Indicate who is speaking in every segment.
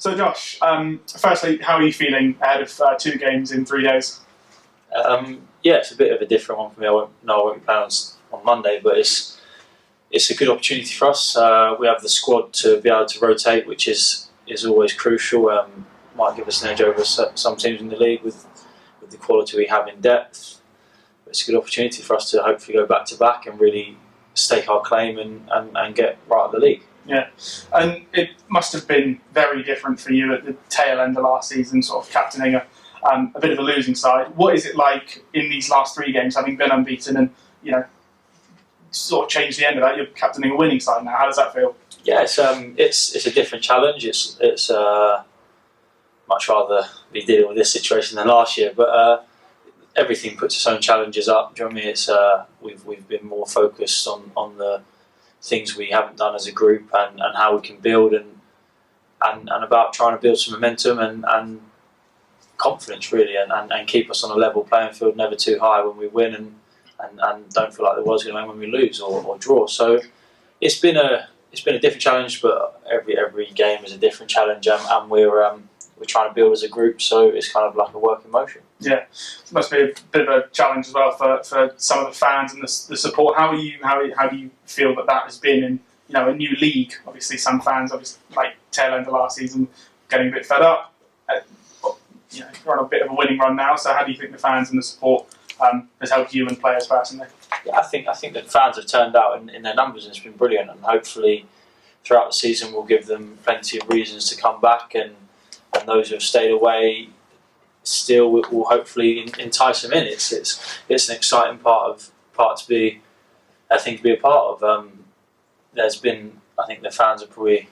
Speaker 1: So Josh, firstly, how are you feeling ahead of 2 games in 3 days?
Speaker 2: Yeah, it's a bit of a different one for me. I won't be playing on Monday, but it's a good opportunity for us. We have the squad to be able to rotate, which is always crucial. Might give us an edge over some teams in the league with the quality we have in depth. But it's a good opportunity for us to hopefully go back to back and really stake our claim and get right at the league.
Speaker 1: Yeah, and it must have been very different for you at the tail end of last season, sort of captaining a bit of a losing side. What is it like in these last 3 games, having been unbeaten and, sort of changed the end of that? You're captaining a winning side now. How does that feel?
Speaker 2: Yeah, it's a different challenge. It's much rather be dealing with this situation than last year, but everything puts its own challenges up. Do you know what I mean? We've been more focused on the things we haven't done as a group and how we can build and about trying to build some momentum and confidence really and keep us on a level playing field, never too high when we win and don't feel like the world's going to end when we lose or draw. So it's been a different challenge, but every game is a different challenge, and we're trying to build as a group, so it's kind of like a work in motion.
Speaker 1: Yeah, it must be a bit of a challenge as well for some of the fans and the support. How do you feel that has been in a new league? Obviously, some fans, like tail end of last season, getting a bit fed up. You're on a bit of a winning run now. So how do you think the fans and the support has helped you and players personally?
Speaker 2: Yeah, I think the fans have turned out in their numbers, and it's been brilliant. And hopefully, throughout the season, we'll give them plenty of reasons to come back, and those who have stayed away still will hopefully entice them in. It's an exciting part to be a part of. There's been, I think the fans are probably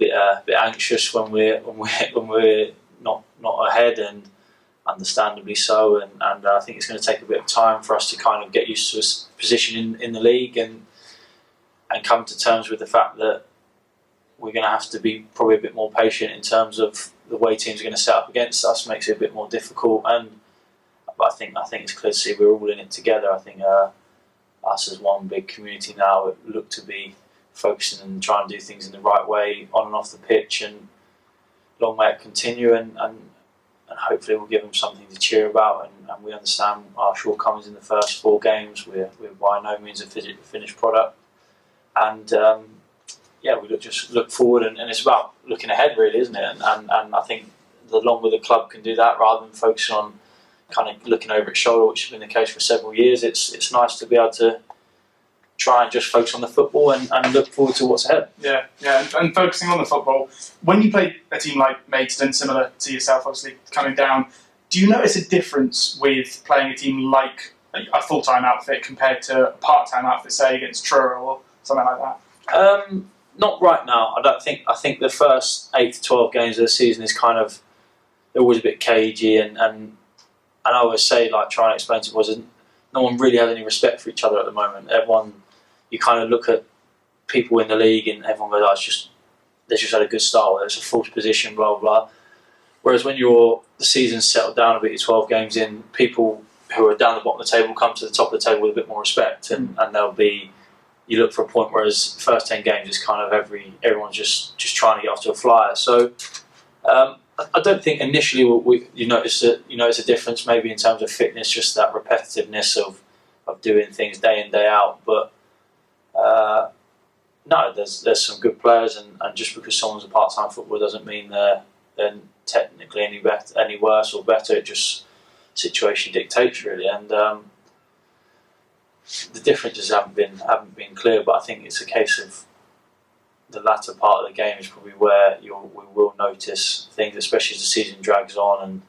Speaker 2: a bit anxious when we're not ahead, and understandably so. And I think it's going to take a bit of time for us to kind of get used to a position in the league and come to terms with the fact that we're going to have to be probably a bit more patient in terms of the way teams are going to set up against us. Makes it a bit more difficult, but I think it's clear to see we're all in it together. I think us as one big community now look to be focusing and trying to do things in the right way on and off the pitch, and long may it continue, and hopefully we'll give them something to cheer about, and we understand our shortcomings in the first 4 games. We're by no means a finished product, and we just look forward, and it's about looking ahead really, isn't it? And I think the longer the club can do that, rather than focusing on kind of looking over its shoulder, which has been the case for several years, it's nice to be able to try and just focus on the football and look forward to what's ahead.
Speaker 1: Yeah, and focusing on the football. When you play a team like Maidstone, similar to yourself, obviously coming down, do you notice a difference with playing a team like a full-time outfit compared to a part-time outfit, say against Truro or something like that?
Speaker 2: Not right now. I think the first 8 to 12 games of the season is kind of, they're always a bit cagey, and I always say, like, trying to explain to boys, no one really has any respect for each other at the moment. Everyone, you kind of look at people in the league and everyone goes, they just had a good start, it's a false position, blah, blah, blah. Whereas when the season's settled down a bit, you're 12 games in, people who are down the bottom of the table come to the top of the table with a bit more respect, and they'll be, you look for a point, whereas the first 10 games is kind of everyone's just trying to get off to a flyer. So I don't think initially you notice a difference maybe in terms of fitness, just that repetitiveness of doing things day in, day out. But no, there's some good players, and just because someone's a part-time footballer doesn't mean they're technically any worse or better. It just situation dictates really, and the differences haven't been clear. But I think it's a case of the latter part of the game is probably where we will notice things, especially as the season drags on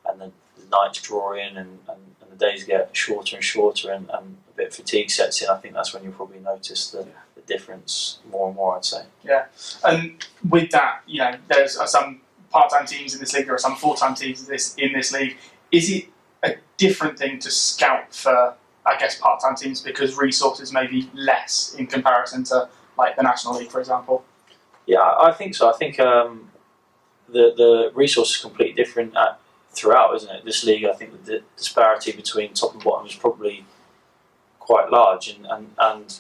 Speaker 2: and the nights draw in and the days get shorter and shorter and a bit of fatigue sets in. I think that's when you'll probably notice the difference more and more, I'd say.
Speaker 1: Yeah, and with that, there's some part-time teams in this league, there are some full-time teams in this league. Is it a different thing to scout for, I guess, part-time teams because resources may be less in comparison to like the National League, for example?
Speaker 2: Yeah, I think so. I think the resource is completely different throughout, isn't it? This league, I think the disparity between top and bottom is probably quite large, and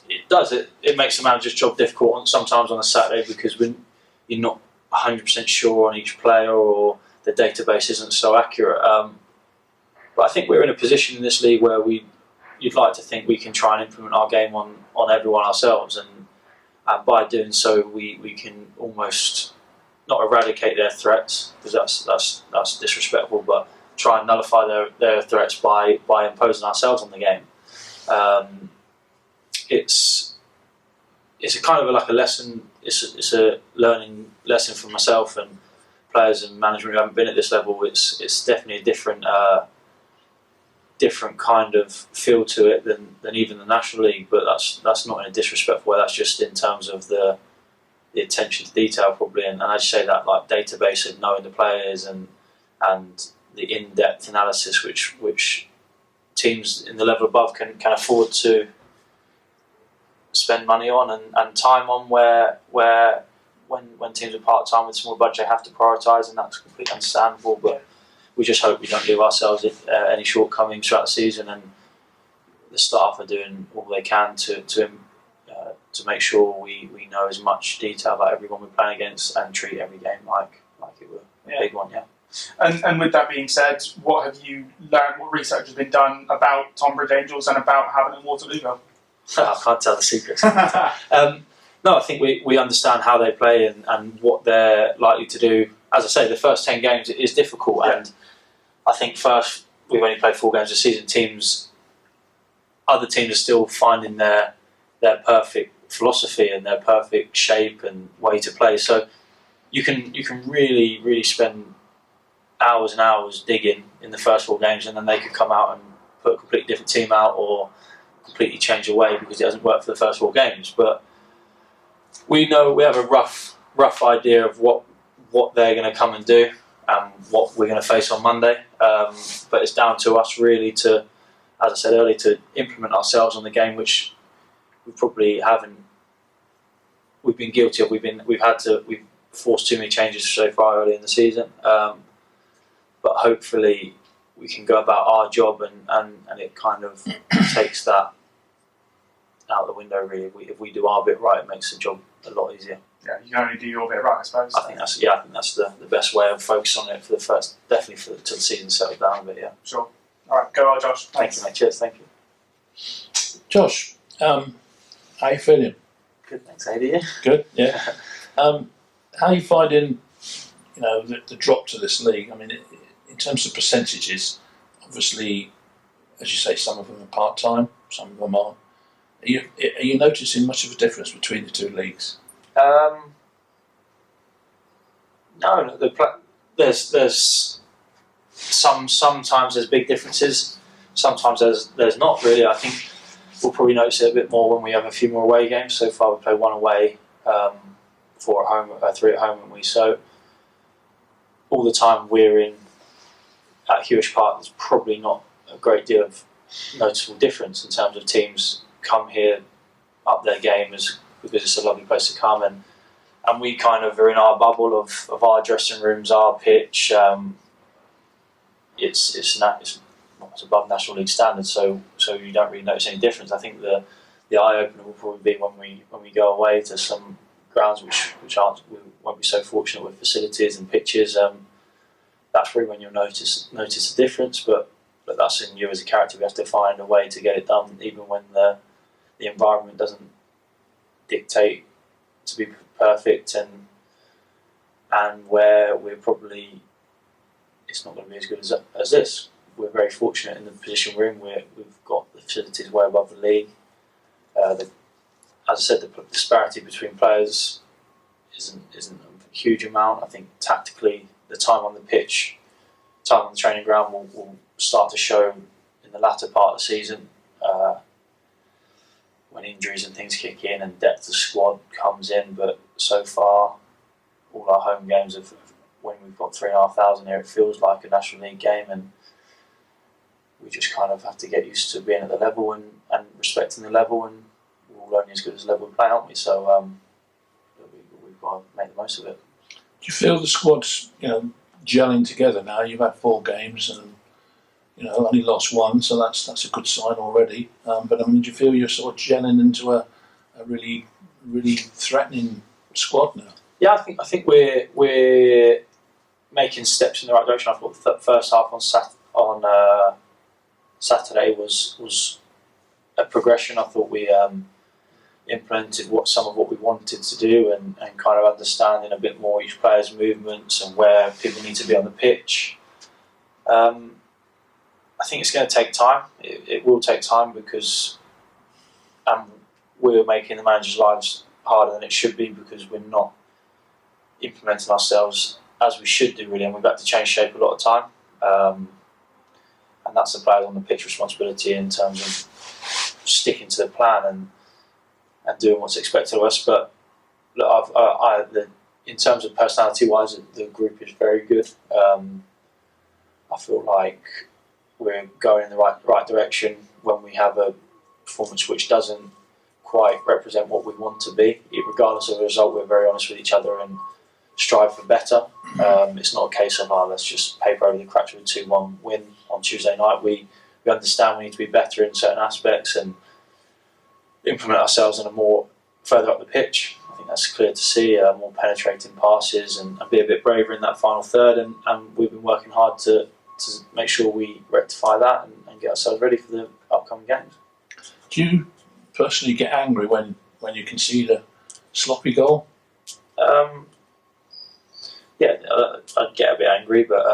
Speaker 2: it makes the manager's job difficult sometimes on a Saturday because you're not 100% sure on each player, or the database isn't so accurate. But I think we're in a position in this league where you'd like to think we can try and implement our game on everyone ourselves, and by doing so we can almost not eradicate their threats, because that's disrespectful, but try and nullify their threats by imposing ourselves on the game. It's a kind of like a lesson. It's a learning lesson for myself and players and management who haven't been at this level. It's definitely a different kind of feel to it than even the National League. But that's not in a disrespectful way. That's just in terms of the attention to detail, probably. And I say that like database of knowing the players and the in-depth analysis which teams in the level above can afford to spend money on and time on, where when teams are part-time with small budget, they have to prioritise, and that's completely understandable. But we just hope we don't leave ourselves any shortcomings throughout the season, and the staff are doing all they can to make sure we know as much detail about everyone we're playing against and treat every game like it were a big one. Yeah.
Speaker 1: And with that being said, what have you learned? What research has been done about Tonbridge Angels and about having a Waterloo goal?
Speaker 2: I can't tell the secrets. No, I think we understand how they play and what they're likely to do. As I say, the first 10 games is difficult, and I think first we've only played 4 games this season. Other teams are still finding their perfect philosophy and their perfect shape and way to play. So you can really, really spend hours and hours digging in the first 4 games, and then they could come out and put a completely different team out or completely change the way because it hasn't worked for the first 4 games. But we know we have a rough idea of what they're going to come and do and what we're going to face on Monday. But it's down to us really to, as I said earlier, to implement ourselves on the game, which we probably haven't. We've been guilty of. We've forced too many changes so far early in the season. But hopefully we can go about our job and it kind of takes that out the window really. If we do our bit right, it makes the job a lot easier.
Speaker 1: Yeah, you can only do your bit right, I suppose.
Speaker 2: I think that's the best way of focusing on it for the first, definitely till the season settles down a bit. Yeah.
Speaker 1: Sure. All right, go on, Josh.
Speaker 2: Thank you, mate. Cheers. Thank you.
Speaker 3: Josh, how are you feeling?
Speaker 2: Good. Thanks, AD.
Speaker 3: Good. Yeah. How are you finding, the drop to this league? I mean, in terms of percentages, obviously, as you say, some of them are part-time, some of them aren't. Are you noticing much of a difference between the 2 leagues?
Speaker 2: No, there's sometimes there's big differences. Sometimes there's not really. I think we'll probably notice it a bit more when we have a few more away games. So far, we played 1 away, 4 at home, 3 at home, and so all the time we're in at Hewish Park. There's probably not a great deal of noticeable difference in terms of teams come here, up their game because it's a lovely place to come, and we kind of are in our bubble of our dressing rooms, our pitch. It's above National League standards, so you don't really notice any difference. I think the eye opener will probably be when we go away to some grounds which we won't be so fortunate with facilities and pitches. That's probably when you'll notice the difference. But that's in you as a character. We have to find a way to get it done, even when the environment doesn't dictate to be perfect, and where we're probably it's not going to be as good as this. We're very fortunate in the position we're in. We've got the facilities way above the league. As I said, the disparity between players isn't a huge amount. I think tactically, the time on the pitch, time on the training ground will start to show in the latter part of the season. When injuries and things kick in and depth of squad comes in, but so far all our home games when we've got 3,500 here, it feels like a National League game, and we just kind of have to get used to being at the level and respecting the level, and we're all only as good as the level we play, aren't we? So we've got to make the most of it.
Speaker 3: Do you feel the squad's gelling together now? You've had 4 games and only lost 1, so that's a good sign already. But I mean, do you feel you're sort of gelling into a really, really threatening squad now?
Speaker 2: Yeah, I think we're making steps in the right direction. I thought the first half on Saturday was a progression. I thought we implemented some of what we wanted to do and kind of understanding a bit more each player's movements and where people need to be on the pitch. I think it's going to take time. It will take time because we're making the managers' lives harder than it should be because we're not implementing ourselves as we should do, really, and we've had to change shape a lot of time. And that's the players on the pitch responsibility in terms of sticking to the plan and doing what's expected of us. But look, in terms of personality-wise, the group is very good. I feel like we're going in the right direction when we have a performance which doesn't quite represent what we want to be. Regardless of the result, we're very honest with each other and strive for better. It's not a case of let's just paper over the cracks with a 2-1 win on Tuesday night. We understand we need to be better in certain aspects and implement ourselves in a more further up the pitch. I think that's clear to see, more penetrating passes and be a bit braver in that final third, and we've been working hard to make sure we rectify that and get ourselves ready for the upcoming games.
Speaker 3: Do you personally get angry when you concede a sloppy goal?
Speaker 2: Yeah, I'd get a bit angry, but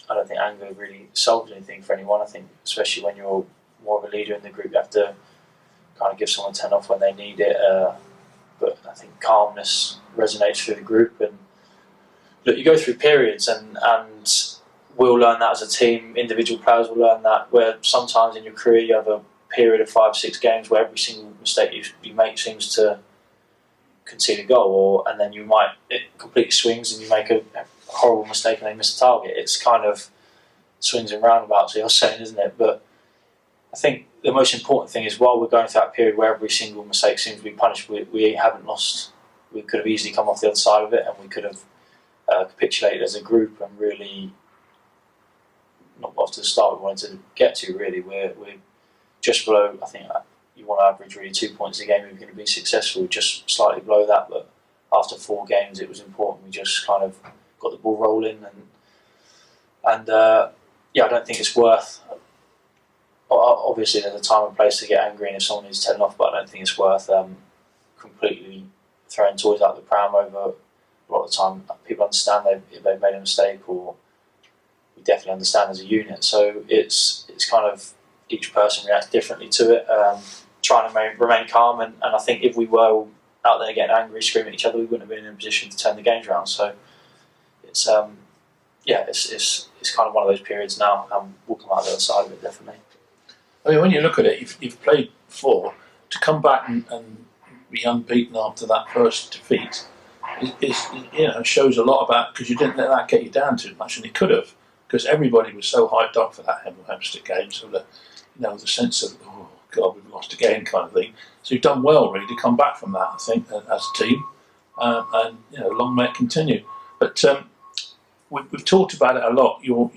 Speaker 2: I don't think anger really solves anything for anyone. I think, especially when you're more of a leader in the group, you have to kind of give someone a 10 off when they need it. But I think calmness resonates through the group. And look, you go through periods, and we'll learn that as a team. Individual players will learn that, where sometimes in your career you have a period of 5-6 games where every single mistake you make seems to concede a goal, and then it completely swings and you make a horrible mistake and they miss a target. It's kind of swings and roundabouts, you're saying, isn't it? But I think the most important thing is, while we're going through that period where every single mistake seems to be punished, we haven't lost. We could have easily come off the other side of it, and we could have capitulated as a group and really not got to the start we wanted to get to. Really, we're just below. I think you want to average really 2 points a game if you're going to be successful. Just slightly below that, but after 4 games, it was important. We just kind of got the ball rolling, and I don't think it's worth. Obviously, there's a time and place to get angry, and if someone needs telling off, but I don't think it's worth completely throwing toys out the pram over. A lot of the time, people understand they've made a mistake, or we definitely understand as a unit. So it's kind of each person reacts differently to it. Trying to remain calm, and I think if we were out there getting angry, screaming at each other, we wouldn't have been in a position to turn the games around. So it's kind of one of those periods now, and we'll come out the other side of it definitely.
Speaker 3: I mean, when you look at it, you've played 4, to come back and be unbeaten after that first defeat shows a lot about, because you didn't let that get you down too much, and it could have, because everybody was so hyped up for that Hampstead game, so the sense of, oh God, we've lost again kind of thing. So you've done well really to come back from that, I think, as a team, and long may it continue. But we've talked about it a lot. Your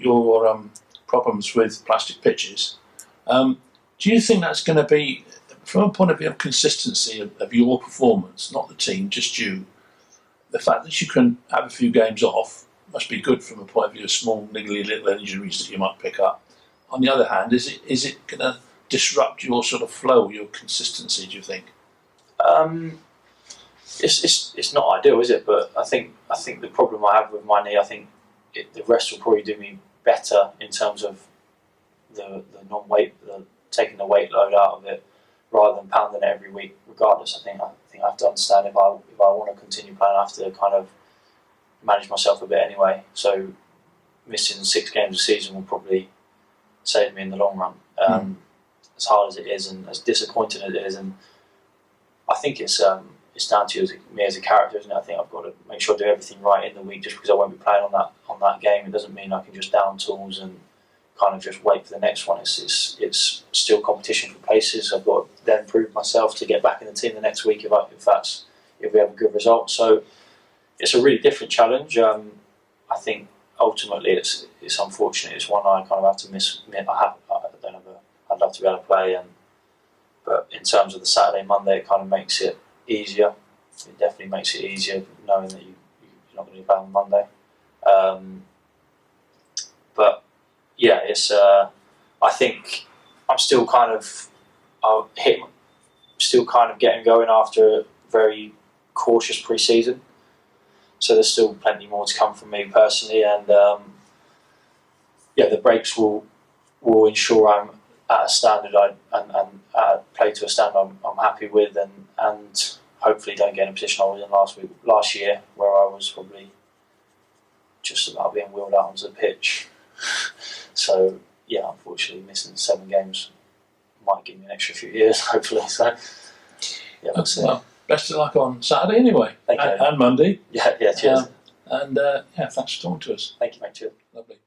Speaker 3: problems with plastic pitches. Do you think that's going to be, from a point of view of consistency of your performance, not the team, just you, the fact that you can have a few games off must be good from a point of view of small, niggly little injuries that you might pick up. On the other hand, is it going to disrupt your sort of flow, your consistency, do you think?
Speaker 2: It's not ideal, is it? But I think the problem I have with my knee, I think the rest will probably do me better in terms of the non-weight, taking the weight load out of it, rather than pounding it every week. Regardless, I think I have to understand if I want to continue playing, I have to kind of manage myself a bit anyway. So missing 6 games a season will probably save me in the long run. As hard as it is and as disappointing as it is, and I think it's down to me as a character, isn't it? I think I've got to make sure I do everything right in the week. Just because I won't be playing on that game, it doesn't mean I can just down tools and kind of just wait for the next one. It's still competition for places. I've got to then prove myself to get back in the team the next week if we have a good result. So it's a really different challenge. I think ultimately it's unfortunate. It's one I kind of have to miss. I'd love to be able to play, but in terms of the Saturday, Monday, it kind of makes it easier. It definitely makes it easier knowing that not going to be playing on Monday. But yeah, it's. I think I'm still kind of. Still kind of getting going after a very cautious pre-season. So there's still plenty more to come from me personally, and the breaks will ensure I'm at a standard and play to a standard I'm happy with, and hopefully don't get in a position I was in last year, where I was probably just about being wheeled out onto the pitch. So yeah, unfortunately, missing 7 games might give me an extra few years, hopefully. So yeah, we'll see.
Speaker 3: Well, best of luck on Saturday anyway,
Speaker 2: Thank you.
Speaker 3: and Monday.
Speaker 2: Yeah, cheers.
Speaker 3: Thanks for talking to us.
Speaker 2: Thank you, mate. Cheers.
Speaker 3: Lovely.